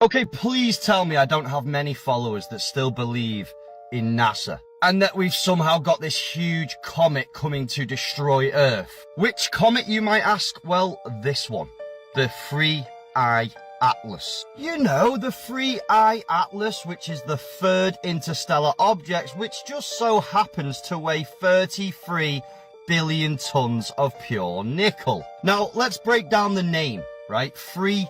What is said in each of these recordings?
Okay, please tell me I don't have many followers that still believe in NASA, and that we've somehow got this huge comet coming to destroy Earth. Which comet, you might ask? Well, this one. The 3iAtlas. You know, the 3iAtlas, which is the third interstellar object, which just so happens to weigh 33 billion tons of pure nickel. Now, let's break down the name, right? 3iAtlas.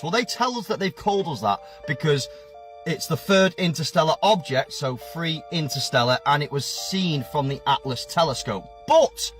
Well, they tell us that they've called us that because it's the third interstellar object, so 3 interstellar, and it was seen from the Atlas telescope. But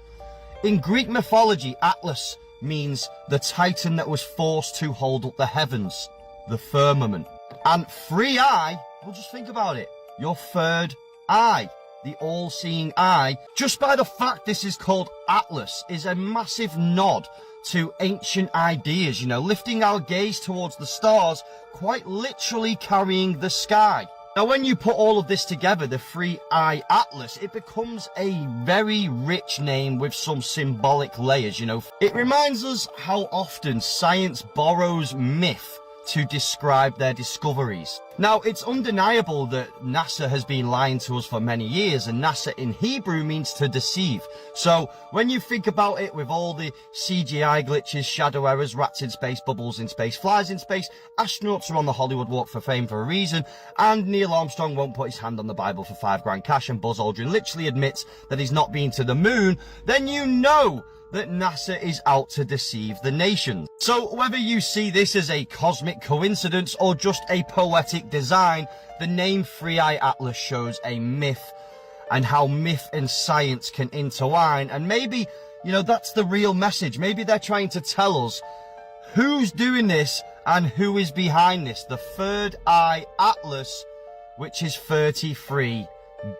in Greek mythology, Atlas means the titan that was forced to hold up the heavens, the firmament. And 3i, well, just think about it, your third eye, the all-seeing eye. Just by the fact this is called Atlas is a massive nod to ancient ideas, you know, lifting our gaze towards the stars, quite literally carrying the sky. Now, when you put all of this together, the 3iAtlas, it becomes a very rich name with some symbolic layers, you know. It reminds us how often science borrows myth to describe their discoveries. Now, it's undeniable that NASA has been lying to us for many years, and NASA in Hebrew means to deceive. So when you think about it, with all the CGI glitches, shadow errors, rats in space, bubbles in space, flies in space, astronauts are on the Hollywood Walk of Fame for a reason, and Neil Armstrong won't put his hand on the Bible for $5 cash, and Buzz Aldrin literally admits that he's not been to the moon, then you know that NASA is out to deceive the nations. So whether you see this as a cosmic coincidence or just a poetic design, the name 3iAtlas shows a myth and how myth and science can intertwine. And maybe, you know, that's the real message. Maybe they're trying to tell us who's doing this and who is behind this. The third eye Atlas, which is 33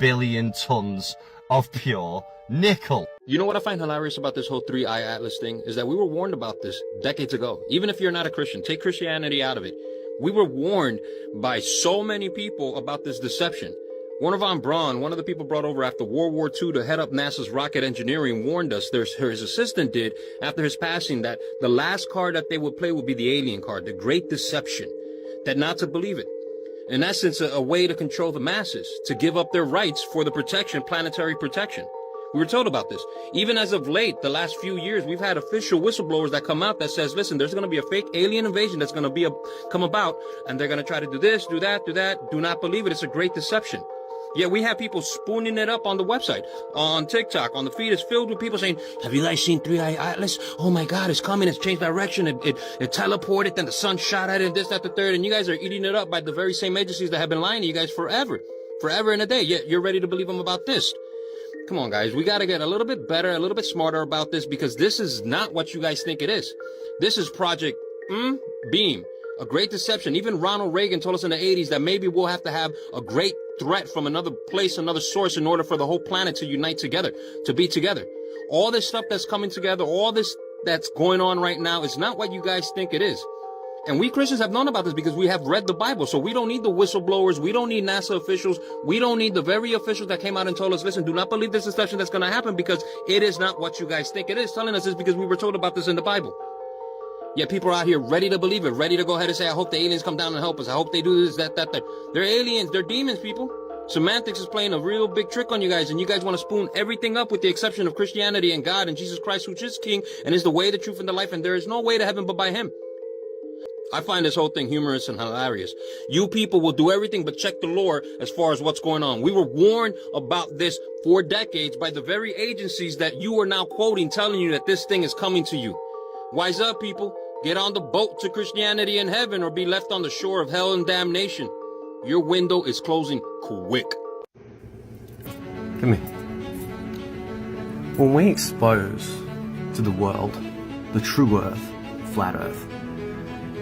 billion tons of pure nickel. You know what I find hilarious about this whole 3iAtlas thing is that we were warned about this decades ago. Even if you're not a Christian, take Christianity out of it. We were warned by so many people about this deception. Werner von Braun, one of the people brought over after World War II to head up NASA's rocket engineering, warned us, his assistant did, after his passing, that the last card that they would play would be the alien card, the Great Deception, that not to believe it. In essence, a way to control the masses, to give up their rights for the protection, planetary protection. We were told about this. Even as of late, the last few years, we've had official whistleblowers that come out that says, listen, there's going to be a fake alien invasion that's going to come about, and they're going to try to do this, do that, do that. Do not believe it. It's a great deception. Yet we have people spooning it up on the website, on TikTok, on the feed. It's filled with people saying, have you guys seen 3iAtlas? Oh my God, it's coming. It's changed direction. It teleported. Then the sun shot at it and this, that, the third. And you guys are eating it up by the very same agencies that have been lying to you guys forever and a day. Yet you're ready to believe them about this. Come on, guys. We got to get a little bit better, a little bit smarter about this, because this is not what you guys think it is. This is Project Beam, a great deception. Even Ronald Reagan told us in the 80s that maybe we'll have to have a great threat from another place, another source, in order for the whole planet to unite together, to be together. All this stuff that's coming together, all this that's going on right now is not what you guys think it is. And we Christians have known about this because we have read the Bible. So we don't need the whistleblowers. We don't need NASA officials. We don't need the very officials that came out and told us, listen, do not believe this deception that's going to happen, because it is not what you guys think it is. Telling us this because we were told about this in the Bible. Yet people are out here ready to believe it, ready to go ahead and say, I hope the aliens come down and help us. I hope they do this, that. They're aliens. They're demons, people. Semantics is playing a real big trick on you guys, and you guys want to spoon everything up with the exception of Christianity and God and Jesus Christ, which is King and is the way, the truth, and the life, and there is no way to heaven but by Him. I find this whole thing humorous and hilarious. You people will do everything but check the lore as far as what's going on. We were warned about this for decades by the very agencies that you are now quoting, telling you that this thing is coming to you. Wise up, people. Get on the boat to Christianity and heaven, or be left on the shore of hell and damnation. Your window is closing quick. Come here. When we expose to the world the true Earth, flat Earth,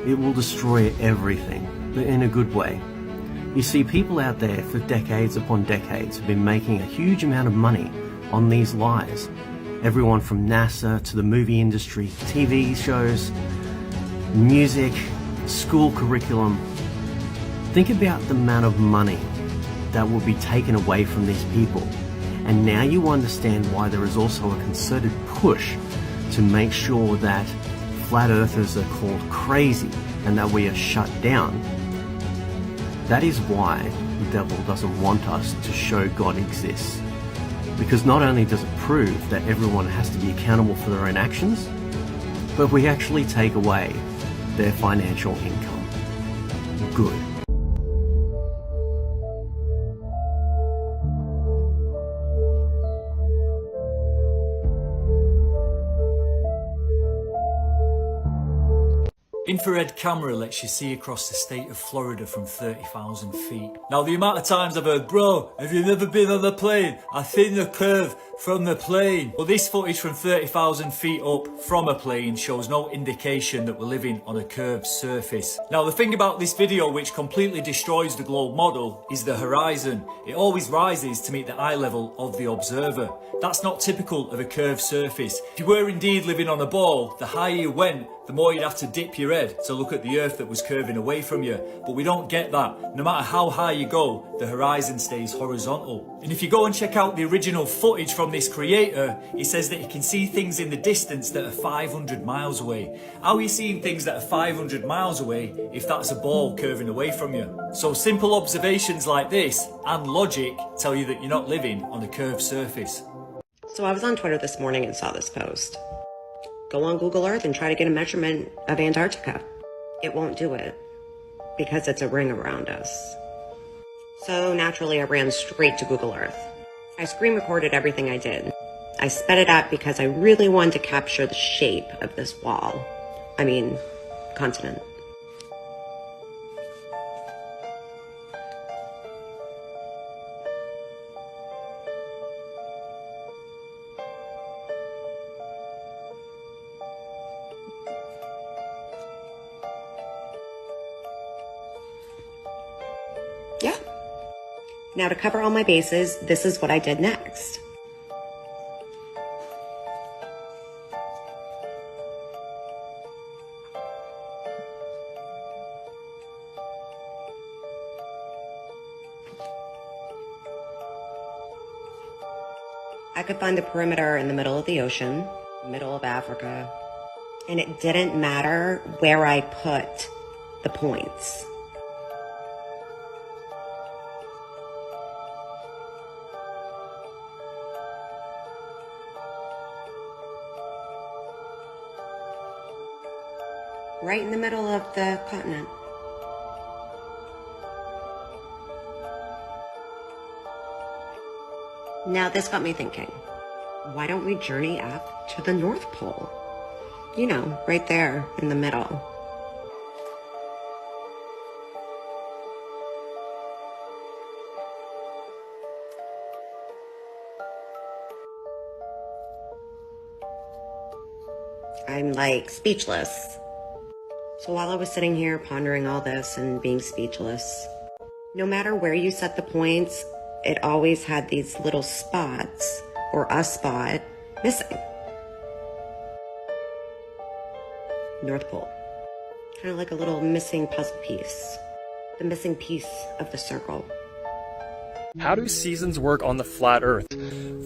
it will destroy everything, but in a good way. You see, people out there for decades upon decades have been making a huge amount of money on these lies. Everyone from NASA to the movie industry, TV shows, music, school curriculum. Think about the amount of money that will be taken away from these people. And now you understand why there is also a concerted push to make sure that flat earthers are called crazy and that we are shut down, that is why the devil doesn't want us to show God exists. Because not only does it prove that everyone has to be accountable for their own actions, but we actually take away their financial income. Good. Infrared camera lets you see across the state of Florida from 30,000 feet. Now the amount of times I've heard, bro, have you never been on a plane? I've seen the curve from the plane. Well, this footage from 30,000 feet up from a plane shows no indication that we're living on a curved surface. Now the thing about this video which completely destroys the globe model is the horizon. It always rises to meet the eye level of the observer. That's not typical of a curved surface. If you were indeed living on a ball, the higher you went, the more you'd have to dip your head to look at the earth that was curving away from you. But we don't get that. No matter how high you go, the horizon stays horizontal. And if you go and check out the original footage from this creator, he says that he can see things in the distance that are 500 miles away. How are you seeing things that are 500 miles away if that's a ball curving away from you? So simple observations like this and logic tell you that you're not living on a curved surface. So I was on Twitter this morning and saw this post. Go on Google Earth and try to get a measurement of Antarctica. It won't do it because it's a ring around us. So naturally I ran straight to Google Earth. I screen recorded everything I did. I sped it up because I really wanted to capture the shape of this wall. Continent. Yeah. Now to cover all my bases, this is what I did next. I could find the perimeter in the middle of the ocean, middle of Africa, and it didn't matter where I put the points. Right in the middle of the continent. Now this got me thinking, why don't we journey up to the North Pole? You know, right there in the middle. I'm like speechless. So while I was sitting here pondering all this and being speechless, no matter where you set the points, it always had these little spots, or a spot, missing. North Pole. Kind of like a little missing puzzle piece. The missing piece of the circle. How do seasons work on the flat Earth?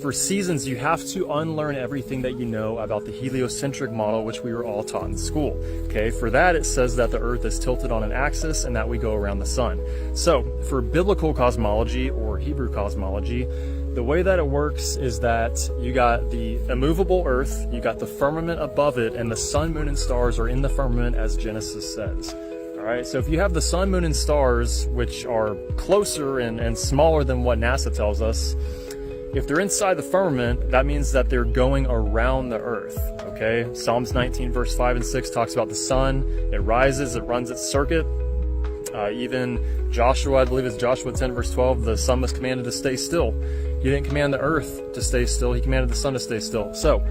For seasons, you have to unlearn everything that you know about the heliocentric model, which we were all taught in school. Okay, for that it says that the Earth is tilted on an axis and that we go around the sun. So, for biblical cosmology or Hebrew cosmology, the way that it works is that you got the immovable Earth, you got the firmament above it, and the sun, moon, and stars are in the firmament as Genesis says. Alright, so if you have the sun, moon, and stars, which are closer and smaller than what NASA tells us, if they're inside the firmament, that means that they're going around the earth, okay? Psalms 19 verse 5 and 6 talks about the sun. It rises, it runs its circuit. Even Joshua, I believe it's Joshua 10 verse 12, the sun was commanded to stay still. He didn't command the earth to stay still, he commanded the sun to stay still. So,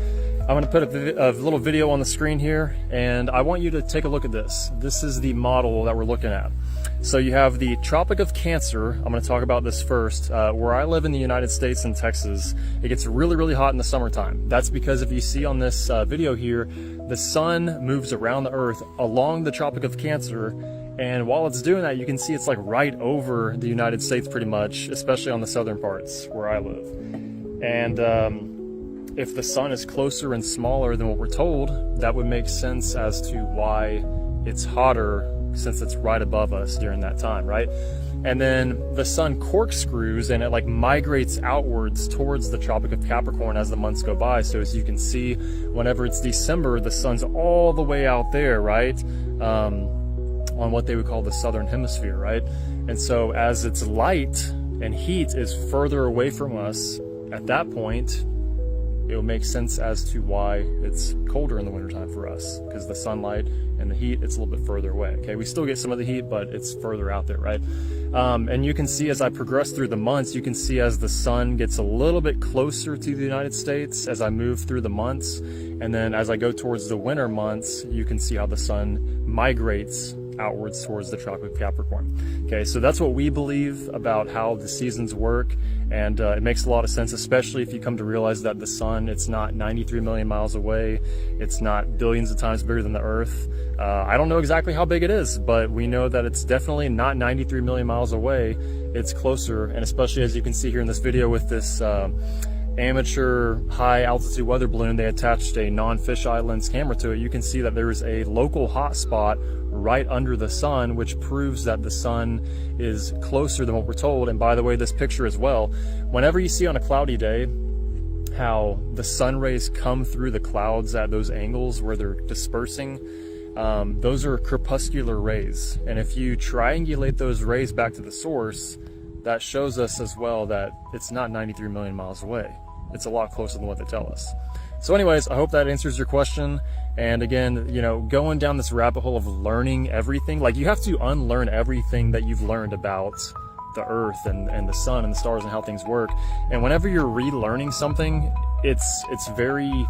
I'm going to put a little video on the screen here, and I want you to take a look at this. This is the model that we're looking at. So you have the Tropic of Cancer. I'm going to talk about this first. Where I live in the United States in Texas, it gets really, really hot in the summertime. That's because if you see on this video here, the sun moves around the earth along the Tropic of Cancer, and while it's doing that, you can see it's like right over the United States pretty much, especially on the southern parts where I live. And if the sun is closer and smaller than what we're told, that would make sense as to why it's hotter since it's right above us during that time, right? And then the sun corkscrews and it like migrates outwards towards the Tropic of Capricorn as the months go by. So as you can see, whenever it's December, the sun's all the way out there, right? On what they would call the southern hemisphere, right? And so as its light and heat is further away from us at that point, it will make sense as to why it's colder in the wintertime for us, because the sunlight and the heat, it's a little bit further away. Okay, we still get some of the heat, but it's further out there, right? And you can see as I progress through the months, you can see as the sun gets a little bit closer to the United States as I move through the months, and then as I go towards the winter months, you can see how the sun migrates outwards towards the Tropic of Capricorn. Okay, so that's what we believe about how the seasons work, and it makes a lot of sense, especially if you come to realize that the sun, it's not 93 million miles away, it's not billions of times bigger than the Earth. I don't know exactly how big it is, but we know that it's definitely not 93 million miles away. It's closer, and especially as you can see here in this video with this amateur high altitude weather balloon, they attached a non-fisheye lens camera to it. You can see that there is a local hot spot right under the sun, which proves that the sun is closer than what we're told. And by the way, this picture as well, whenever you see on a cloudy day how the sun rays come through the clouds at those angles where they're dispersing, those are crepuscular rays, and if you triangulate those rays back to the source, that shows us as well that it's not 93 million miles away. It's a lot closer than what they tell us. So anyways, I hope that answers your question. And again, you know, going down this rabbit hole of learning everything, like you have to unlearn everything that you've learned about the earth and the sun and the stars and how things work. And whenever you're relearning something, it's very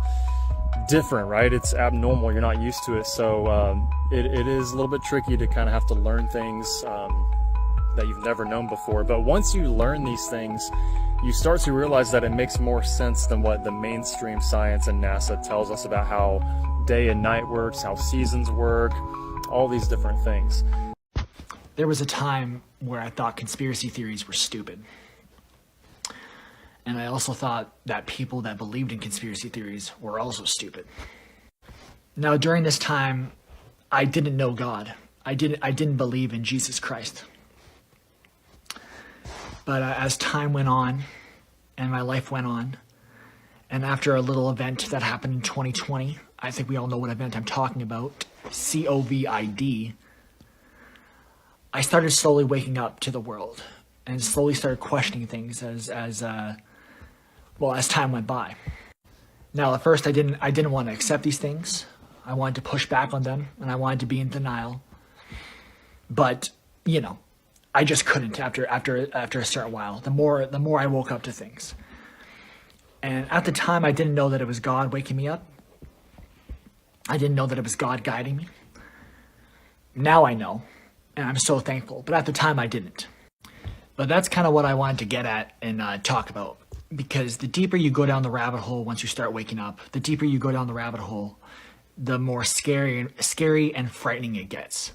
different, right? It's abnormal. You're not used to it. So it is a little bit tricky to kind of have to learn things that you've never known before. But once you learn these things, you start to realize that it makes more sense than what the mainstream science and NASA tells us about how day and night works, how seasons work, all these different things. There was a time where I thought conspiracy theories were stupid. And I also thought that people that believed in conspiracy theories were also stupid. Now, during this time, I didn't know God. I didn't believe in Jesus Christ. But as time went on and my life went on, and after a little event that happened in 2020, I think we all know what event I'm talking about, COVID, I started slowly waking up to the world and slowly started questioning things as time went by. Now, at first I didn't want to accept these things. I wanted to push back on them, and I wanted to be in denial. But, you know, I just couldn't after a certain while. The more I woke up to things. And at the time, I didn't know that it was God waking me up. I didn't know that it was God guiding me. Now I know, and I'm so thankful. But at the time, I didn't. But that's kind of what I wanted to get at and talk about. Because the deeper you go down the rabbit hole once you start waking up, the deeper you go down the rabbit hole, the more scary and frightening it gets.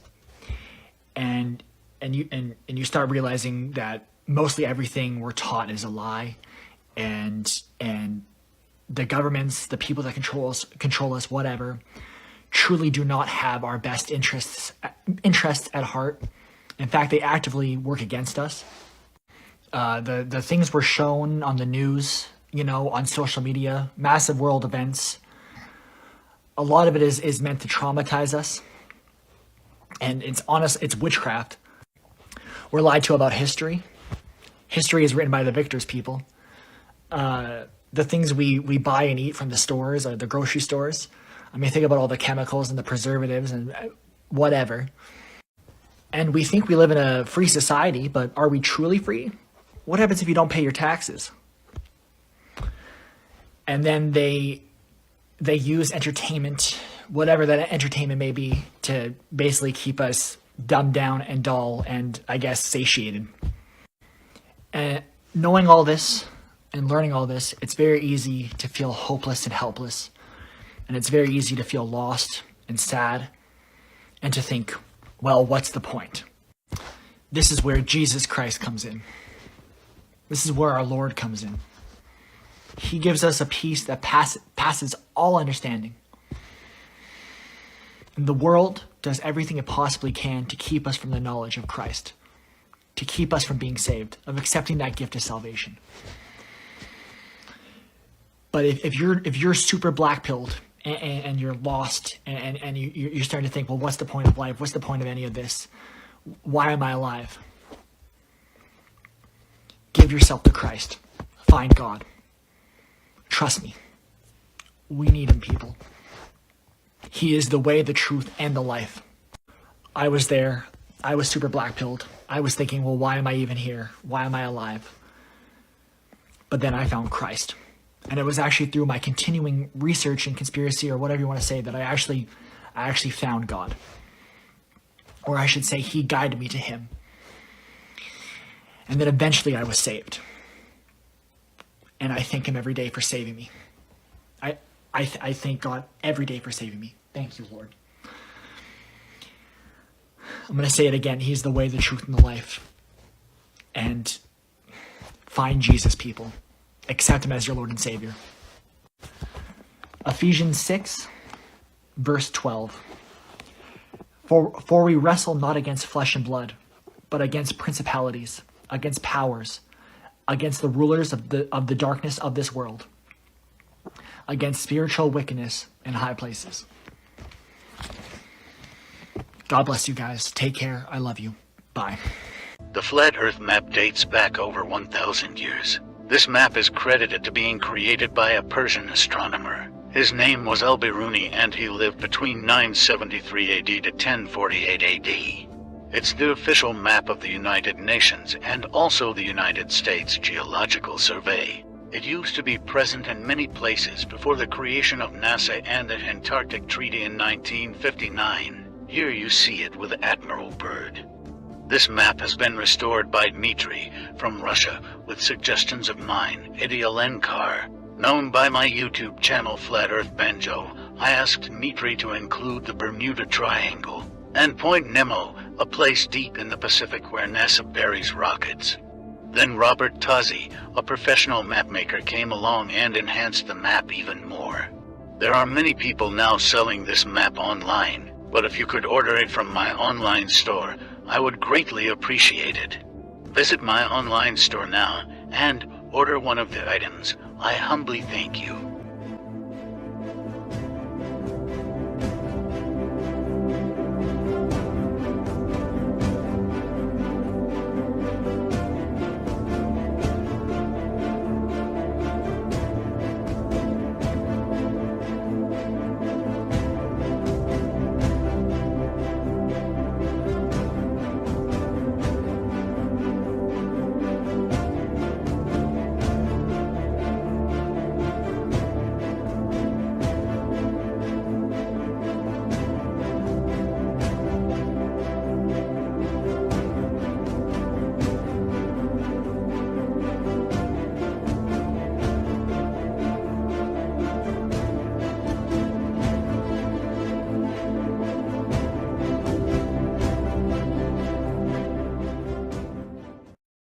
And you start realizing that mostly everything we're taught is a lie, and the governments, the people that control us, whatever, truly do not have our best interests at heart. In fact, they actively work against us. The things we're shown on the news, you know, on social media, massive world events, a lot of it is meant to traumatize us. And it's witchcraft. We're lied to about history. History is written by the victors, people. The things we buy and eat from the stores or the grocery stores. I mean, think about all the chemicals and the preservatives and whatever. And we think we live in a free society, but are we truly free? What happens if you don't pay your taxes? And then they use entertainment, whatever that entertainment may be, to basically keep us dumbed down and dull and, I guess, satiated. And knowing all this and learning all this, it's very easy to feel hopeless and helpless. And it's very easy to feel lost and sad and to think, well, what's the point? This is where Jesus Christ comes in. This is where our Lord comes in. He gives us a peace that passes all understanding. And the world does everything it possibly can to keep us from the knowledge of Christ, to keep us from being saved, of accepting that gift of salvation. But if you're super black-pilled and you're lost and you're starting to think, well, what's the point of life? What's the point of any of this? Why am I alive? Give yourself to Christ. Find God. Trust me. We need him, people. He is the way, the truth, and the life. I was there. I was super black-pilled. I was thinking, well, why am I even here? Why am I alive? But then I found Christ. And it was actually through my continuing research and conspiracy, or whatever you want to say, that I actually found God. Or I should say, he guided me to him. And then eventually I was saved. And I thank him every day for saving me. I thank God every day for saving me. Thank you, Lord. I'm going to say it again. He's the way, the truth, and the life. And find Jesus, people. Accept him as your Lord and Savior. Ephesians 6, verse 12. For we wrestle not against flesh and blood, but against principalities, against powers, against the rulers of the darkness of this world, against spiritual wickedness in high places. God bless you guys. Take care. I love you. Bye. The Flat Earth map dates back over 1,000 years. This map is credited to being created by a Persian astronomer. His name was Al-Biruni, and he lived between 973 AD to 1048 AD. It's the official map of the United Nations and also the United States Geological Survey. It used to be present in many places before the creation of NASA and the Antarctic Treaty in 1959. Here you see it with Admiral Byrd. This map has been restored by Dmitry from Russia with suggestions of mine, Eddie Alenkar. Known by my YouTube channel Flat Earth Banjo, I asked Dmitry to include the Bermuda Triangle and Point Nemo, a place deep in the Pacific where NASA buries rockets. Then Robert Tozzi, a professional mapmaker, came along and enhanced the map even more. There are many people now selling this map online, but if you could order it from my online store, I would greatly appreciate it. Visit my online store now and order one of the items. I humbly thank you.